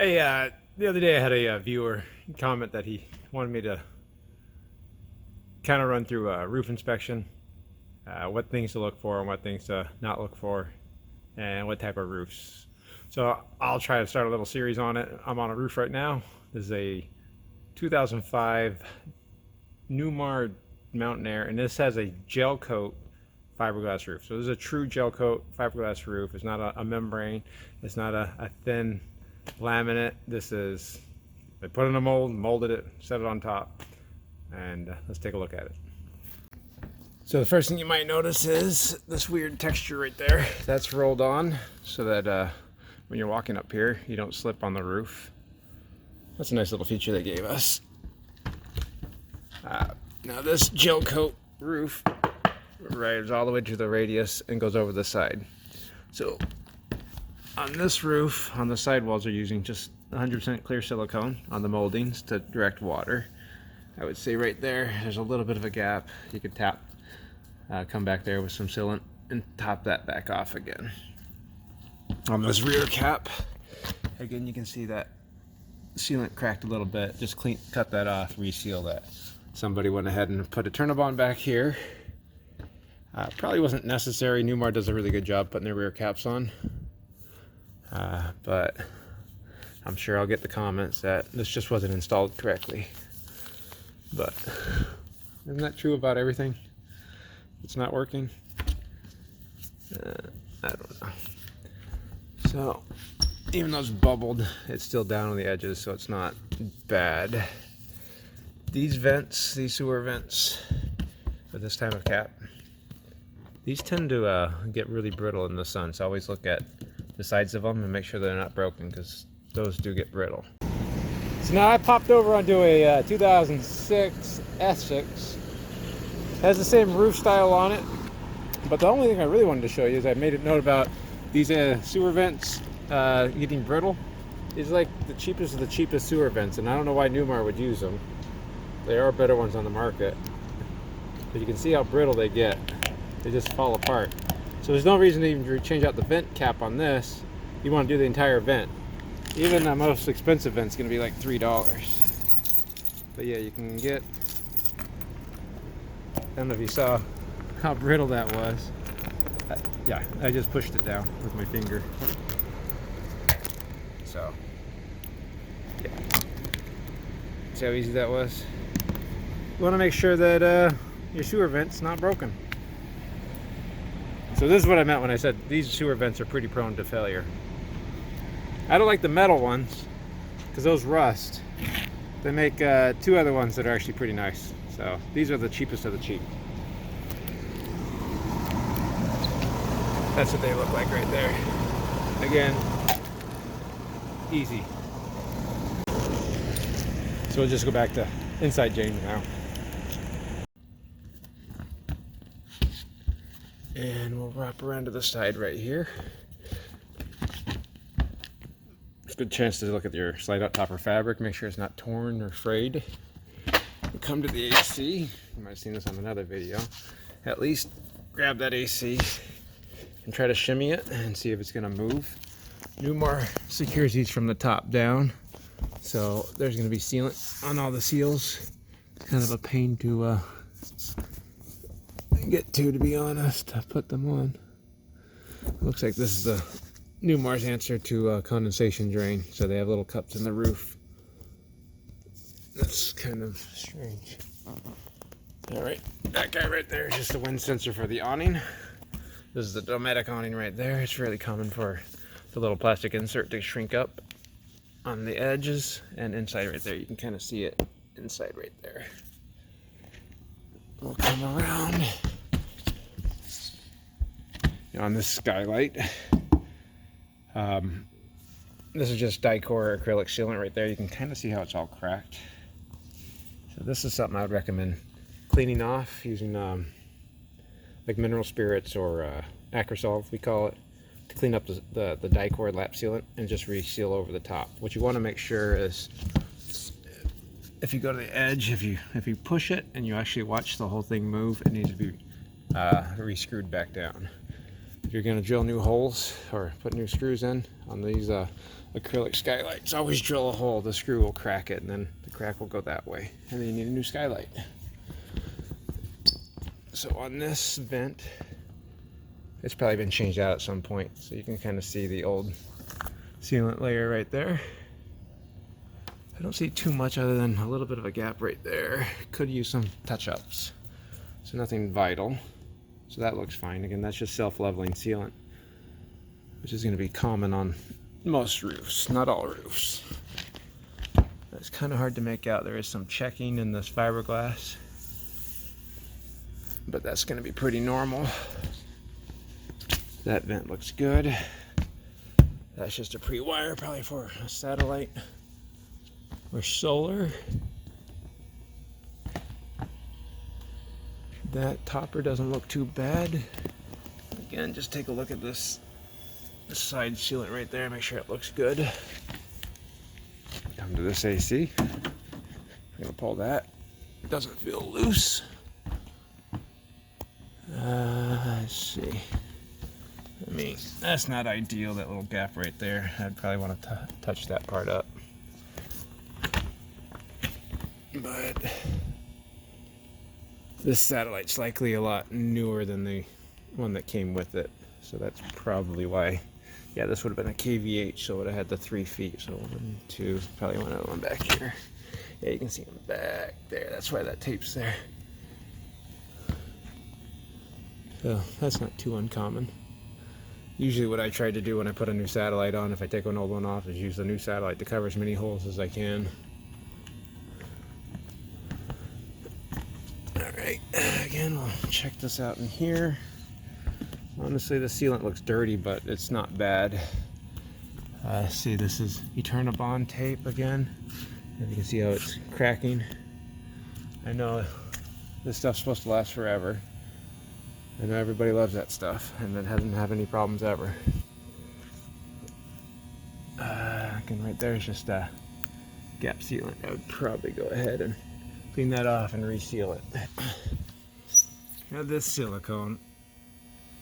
Hey, the other day I had a viewer comment that he wanted me to kind of run through a roof inspection, what things to look for and what things to not look for, and what type of roofs. So I'll try to start a little series on it. I'm on a roof right now. This is a 2005 Newmar Mountain Aire, and this has a gel coat fiberglass roof. So this is a true gel coat fiberglass roof. It's not a membrane. It's not a thin laminate. This is, they put in a mold, molded it, set it on top, and let's take a look at it. So the first thing you might notice is this weird texture right there. That's rolled on so that when you're walking up here, you don't slip on the roof. That's a nice little feature they gave us. Now this gel coat roof rides all the way to the radius and goes over the side. So on this roof, on the sidewalls, they're using just 100% clear silicone on the moldings to direct water. I would say right there's a little bit of a gap. You could come back there with some sealant and top that back off again. On this rear cap, again, you can see that sealant cracked a little bit. Just cut that off, reseal that. Somebody went ahead and put a Turnabond back here. Probably wasn't necessary. Newmar does a really good job putting their rear caps on. But I'm sure I'll get the comments that this just wasn't installed correctly. But isn't that true about everything? It's not working. I don't know. So even though it's bubbled, it's still down on the edges, so it's not bad. These vents, these sewer vents for this type of cap, these tend to get really brittle in the sun. So always look at the sides of them and make sure they're not broken, because those do get brittle. So now I popped over onto a 2006 S6. Has the same roof style on it, but the only thing I really wanted to show you is I made a note about these sewer vents getting brittle. These are like the cheapest of the cheapest sewer vents, and I don't know why Newmar would use them. There are better ones on the market, but you can see how brittle they get. They just fall apart. So there's no reason to even change out the vent cap on this. You want to do the entire vent. Even the most expensive vent's going to be like $3. But yeah, you can get, I don't know if you saw how brittle that was. Yeah, I just pushed it down with my finger. So, yeah. See how easy that was? You want to make sure that your sewer vent's not broken. So this is what I meant when I said these sewer vents are pretty prone to failure. I don't like the metal ones because those rust. They make two other ones that are actually pretty nice. So these are the cheapest of the cheap. That's what they look like right there. Again, easy. So we'll just go back to inside James now. And we'll wrap around to the side right here. It's a good chance to look at your slide out topper fabric, make sure it's not torn or frayed. We'll come to the AC. You might have seen this on another video. At least grab that AC and try to shimmy it and see if it's gonna move. Newmar secures these from the top down. So there's gonna be sealant on all the seals. Kind of a pain to get to be honest. I put them on. Looks like this is the Newmar's answer to condensation drain. So they have little cups in the roof. That's kind of strange. All right, that guy right there is just the wind sensor for the awning. This is the Dometic awning right there. It's really common for the little plastic insert to shrink up on the edges, and inside right there, you can kind of see it inside right there. We'll come around. On this skylight, this is just dicor acrylic sealant right there. You can kind of see how it's all cracked. So this is something I would recommend cleaning off using like mineral spirits or Acrosol, we call it, to clean up the dicor lap sealant and just reseal over the top. What you want to make sure is, if you go to the edge, if you push it and you actually watch the whole thing move, it needs to be re-screwed back down. If you're going to drill new holes or put new screws in on these acrylic skylights, always drill a hole, the screw will crack it, and then the crack will go that way, and then you need a new skylight. So on this vent, it's probably been changed out at some point, so you can kind of see the old sealant layer right there. I don't see too much other than a little bit of a gap right there. Could use some touch-ups, so nothing vital. So that looks fine. Again, that's just self-leveling sealant, which is going to be common on most roofs, not all roofs. It's kind of hard to make out. There is some checking in this fiberglass, but that's going to be pretty normal. That vent looks good. That's just a pre-wire, probably for a satellite or solar. That topper doesn't look too bad. Again, just take a look at this side sealant right there, make sure it looks good. Come to this AC. I'm gonna pull that. It doesn't feel loose. Let's see. I mean, that's not ideal, that little gap right there. I'd probably want to touch that part up. But this satellite's likely a lot newer than the one that came with it. So that's probably why. Yeah, this would have been a KVH, so it would have had the 3 feet. So 1, 2, probably another one back here. Yeah, you can see them back there. That's why that tape's there. So that's not too uncommon. Usually what I try to do when I put a new satellite on, if I take an old one off, is use the new satellite to cover as many holes as I can. Alright, again, we'll check this out in here. Honestly, the sealant looks dirty, but it's not bad. See, this is Eternabond tape again. And you can see how it's cracking. I know this stuff's supposed to last forever. I know everybody loves that stuff, and it hasn't had any problems ever. Again, right there is just a gap sealant. I would probably go ahead and clean that off and reseal it. Now this silicone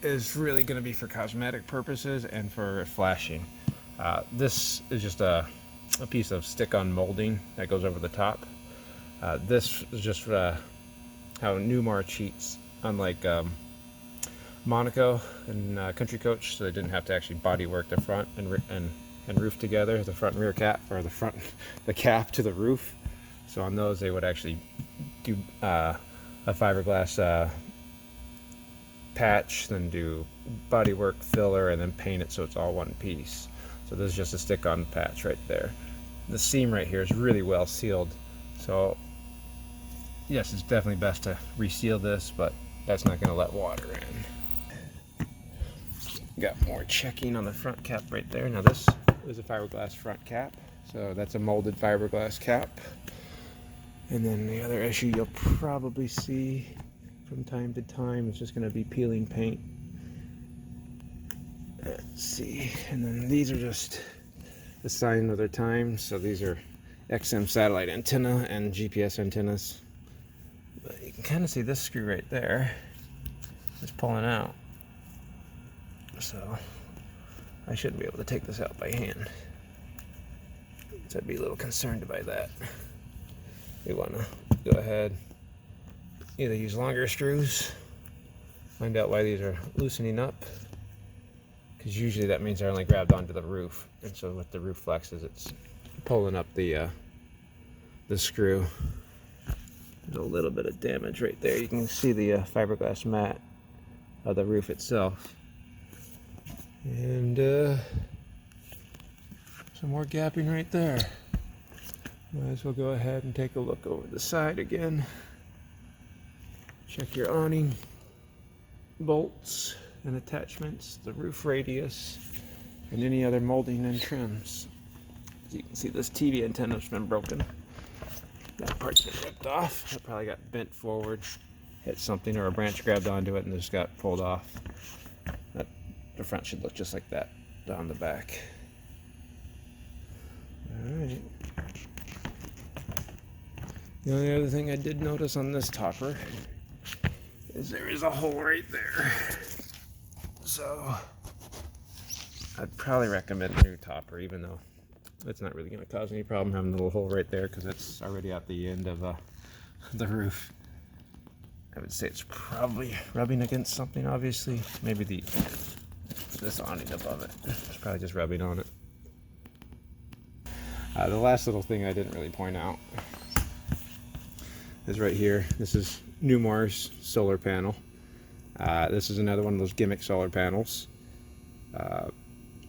is really going to be for cosmetic purposes and for flashing. This is just a piece of stick-on molding that goes over the top. This is just how Newmar cheats, unlike Monaco and Country Coach, so they didn't have to actually body work the front and roof together, the front and rear cap, or the cap to the roof. So on those they would actually do a fiberglass patch, then do bodywork filler, and then paint it so it's all one piece. So this is just a stick-on patch right there. The seam right here is really well sealed, so yes, it's definitely best to reseal this, but that's not going to let water in. Got more checking on the front cap right there. Now this is a fiberglass front cap, so that's a molded fiberglass cap. And then the other issue you'll probably see from time to time is just going to be peeling paint. Let's see, and then these are just a sign of their time. So these are XM satellite antenna and GPS antennas. But you can kind of see this screw right there is pulling out. So I shouldn't be able to take this out by hand. So I'd be a little concerned by that. We want to go ahead, either use longer screws, find out why these are loosening up, because usually that means they're only grabbed onto the roof, and so with the roof flexes, it's pulling up the screw. There's a little bit of damage right there. You can see the fiberglass mat of the roof itself. And some more gapping right there. Might as well go ahead and take a look over the side again. Check your awning bolts and attachments, the roof radius, and any other molding and trims. As you can see, this TV antenna's been broken. That part's been ripped off. It probably got bent forward, hit something, or a branch grabbed onto it and just got pulled off. The front should look just like that down the back. Alright. The only other thing I did notice on this topper is there is a hole right there. So I'd probably recommend a new topper, even though That's not really going to cause any problem having the little hole right there because it's already at the end of the roof. I would say it's probably rubbing against something, obviously. Maybe this awning above it. It's probably just rubbing on it. The last little thing I didn't really point out is right here. This is Newmar's solar panel. This is another one of those gimmick solar panels.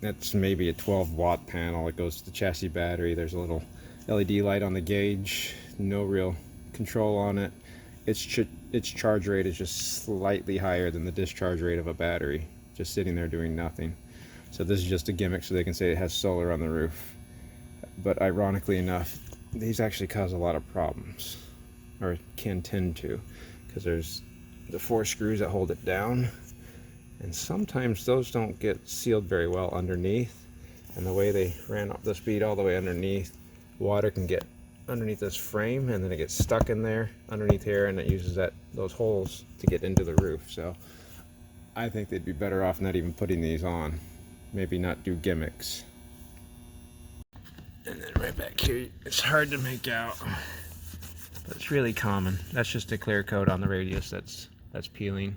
It's maybe a 12-watt panel. It goes to the chassis battery. There's a little LED light on the gauge. No real control on it. Its charge rate is just slightly higher than the discharge rate of a battery, just sitting there doing nothing. So this is just a gimmick so they can say it has solar on the roof. But ironically enough, these actually cause a lot of problems, or can tend to, because there's the 4 screws that hold it down, and sometimes those don't get sealed very well underneath, and the way they ran up the speed all the way underneath, water can get underneath this frame, and then it gets stuck in there underneath here, and it uses those holes to get into the roof. So I think they'd be better off not even putting these on. Maybe not do gimmicks. And then right back here, it's hard to make out, but it's really common. That's just a clear coat on the radius that's peeling.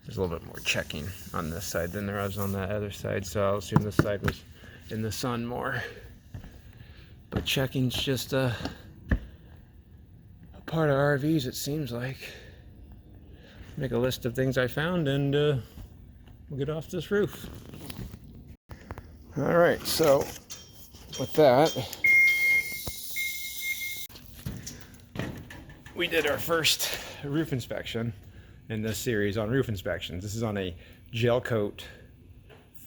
There's a little bit more checking on this side than there was on that other side, so I'll assume this side was in the sun more. But checking's just a part of RVs, it seems like. Make a list of things I found, and we'll get off this roof. All right, so with that, we did our first roof inspection in this series on roof inspections. This is on a gel coat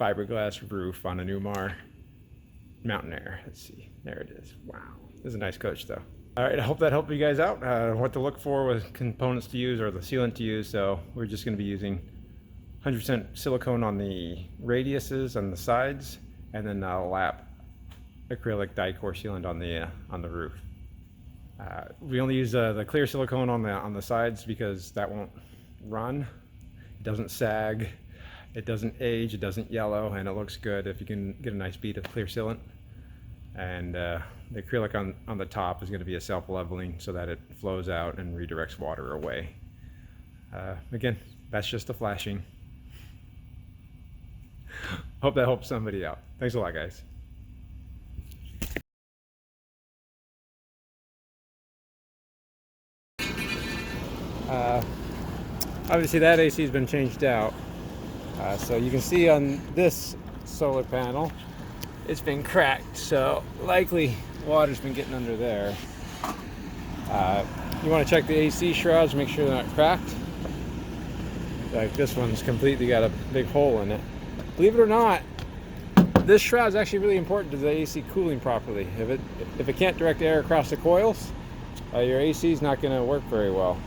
fiberglass roof on a Newmar Mountain Aire. Let's see, there it is. Wow, this is a nice coach though. All right, I hope that helped you guys out. What to look for with components to use or the sealant to use. So we're just going to be using 100% silicone on the radiuses on the sides, and then lap acrylic dicor sealant on the roof. We only use the clear silicone on the sides because that won't run. It doesn't sag, it doesn't age, it doesn't yellow, and it looks good if you can get a nice bead of clear sealant. And the acrylic on the top is going to be a self-leveling so that it flows out and redirects water away. Again, that's just the flashing. Hope that helps somebody out. Thanks a lot, guys. Obviously that AC has been changed out, so you can see on this solar panel it's been cracked, so likely water's been getting under there. You want to check the AC shrouds, make sure they're not cracked. Like this one's completely got a big hole in it. Believe it or not, this shroud is actually really important to the AC cooling properly. If it can't direct air across the coils, your AC is not going to work very well.